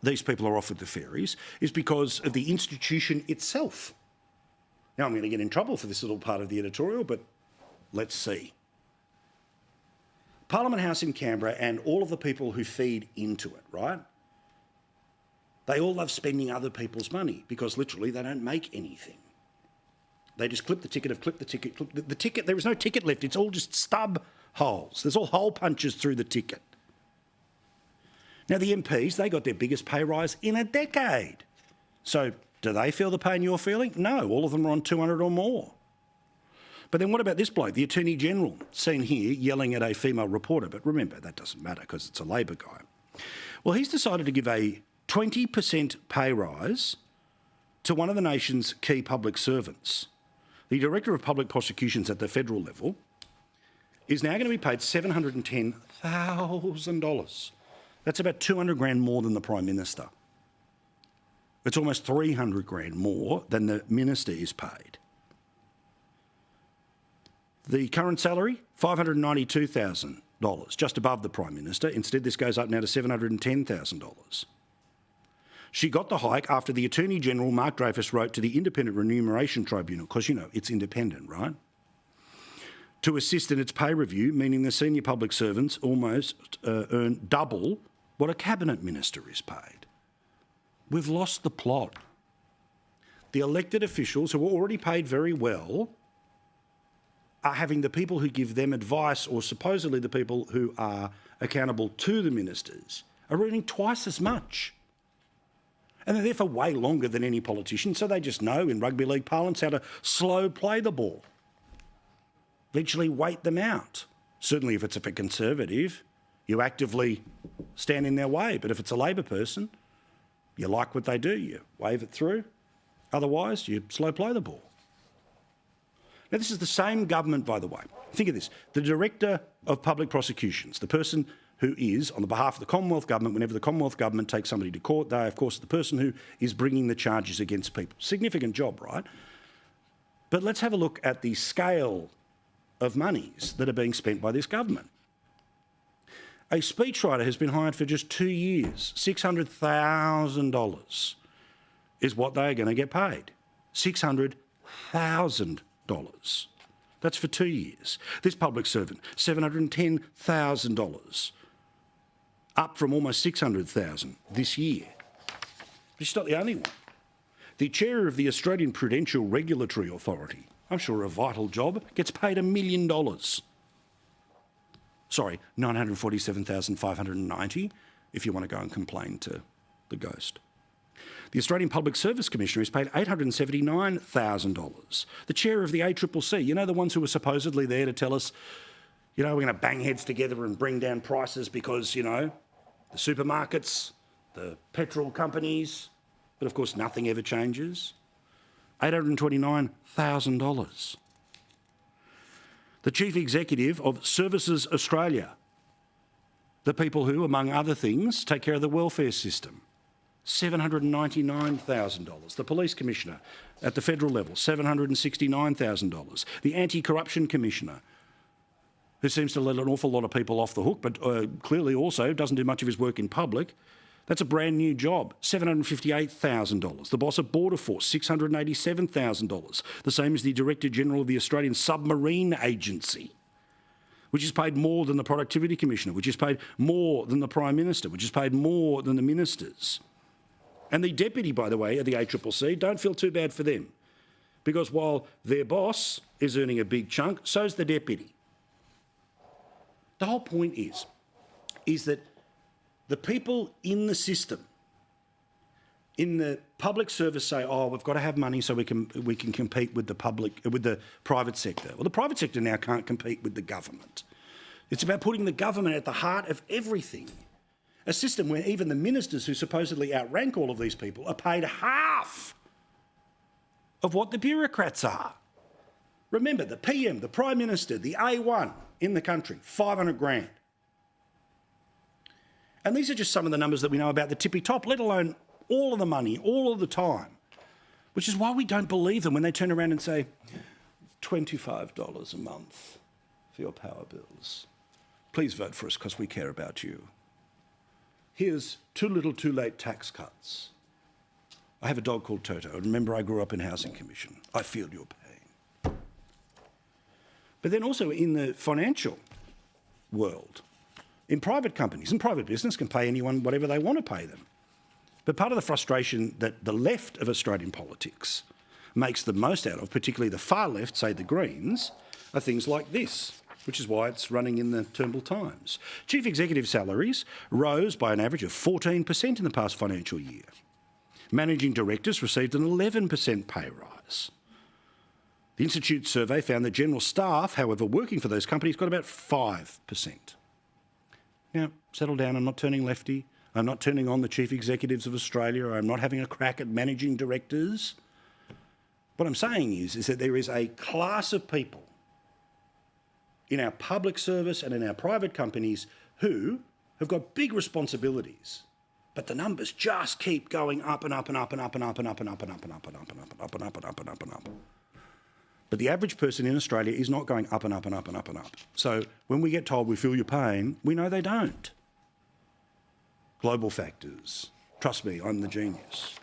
these people are off with the fairies is because of the institution itself. Now, I'm going to get in trouble for this little part of the editorial, but let's see. Parliament House in Canberra and all of the people who feed into it, right? They all love spending other people's money because literally they don't make anything. They just clip the ticket, the ticket. There is no ticket left. It's all just stub holes. There's all hole punches through the ticket. Now, the MPs, they got their biggest pay rise in a decade. So do they feel the pain you're feeling? No, all of them are on 200 or more. But then what about this bloke, the Attorney General, seen here yelling at a female reporter? But remember, that doesn't matter because it's a Labor guy. Well, he's decided to give a 20% pay rise to one of the nation's key public servants. The Director of Public Prosecutions at the federal level is now going to be paid $710,000. That's about 200 grand more than the Prime Minister. It's almost 300 grand more than the Minister is paid. The current salary, $592,000, just above the Prime Minister. Instead, this goes up now to $710,000. She got the hike after the Attorney General, Mark Dreyfus, wrote to the Independent Remuneration Tribunal, because, you know, it's independent, right, to assist in its pay review, meaning the senior public servants almost earn double what a cabinet minister is paid. We've lost the plot. The elected officials, who are already paid very well, are having the people who give them advice, or supposedly the people who are accountable to the ministers, are earning twice as much. And they're there for way longer than any politician, so they just know in rugby league parlance how to slow play the ball. Eventually wait them out. Certainly if it's a Conservative, you actively stand in their way. But if it's a Labor person, you like what they do, you wave it through. Otherwise, you slow play the ball. Now, this is the same government, by the way. Think of this. The Director of Public Prosecutions, the person who is, on the behalf of the Commonwealth Government, whenever the Commonwealth Government takes somebody to court, they, of course, are the person who is bringing the charges against people. Significant job, right? But let's have a look at the scale of monies that are being spent by this government. A speechwriter has been hired for just 2 years. $600,000 is what they are going to get paid. $600,000. That's for 2 years. This public servant, $710,000, up from almost $600,000 this year. But she's not the only one. The chair of the Australian Prudential Regulatory Authority, I'm sure a vital job, gets paid $1 million. Sorry, $947,590 if you want to go and complain to the ghost. The Australian Public Service Commissioner is paid $879,000. The chair of the ACCC, you know, the ones who were supposedly there to tell us, you know, we're going to bang heads together and bring down prices because, you know, the supermarkets, the petrol companies, but of course nothing ever changes. $829,000. The Chief Executive of Services Australia, the people who, among other things, take care of the welfare system, $799,000. The Police Commissioner at the federal level, $769,000. The Anti-Corruption Commissioner, who seems to let an awful lot of people off the hook, but clearly also doesn't do much of his work in public. That's a brand new job, $758,000. The boss of Border Force, $687,000. The same as the Director General of the Australian Submarine Agency, which is paid more than the Productivity Commissioner, which is paid more than the Prime Minister, which is paid more than the ministers. And the deputy, by the way, at the ACCC, don't feel too bad for them, because while their boss is earning a big chunk, so's the deputy. The whole point is that the people in the system, in the public service, say, "Oh, we've got to have money so we can compete with the private sector." Well, the private sector now can't compete with the government. It's about putting the government at the heart of everything. A system where even the ministers who supposedly outrank all of these people are paid half of what the bureaucrats are. Remember, the PM, the Prime Minister, the A1 in the country, 500 grand. And these are just some of the numbers that we know about the tippy top, let alone all of the money, all of the time, which is why we don't believe them when they turn around and say, $25 a month for your power bills. Please vote for us because we care about you. here's too little, too late tax cuts. I have a dog called Toto. Remember, I grew up in Housing Commission. I feel your pain. But then also in the financial world, in private companies, and private business can pay anyone whatever they want to pay them. But part of the frustration that the left of Australian politics makes the most out of, particularly the far left, say the Greens, are things like this, which is why it's running in the Turnbull Times. Chief executive salaries rose by an average of 14% in the past financial year. Managing directors received an 11% pay rise. The Institute's survey found that general staff, however, working for those companies got about 5%. Now, settle down, I'm not turning lefty. I'm not turning on the chief executives of Australia. I'm not having a crack at managing directors. What I'm saying is that there is a class of people in our public service and in our private companies who have got big responsibilities, but the numbers just keep going up and up and up and up and up and up and up and up and up and up and up and up and up and up and up and up. But the average person in Australia is not going up and up and up and up and up. So when we get told we feel your pain, we know they don't. Global factors. Trust me, I'm the genius.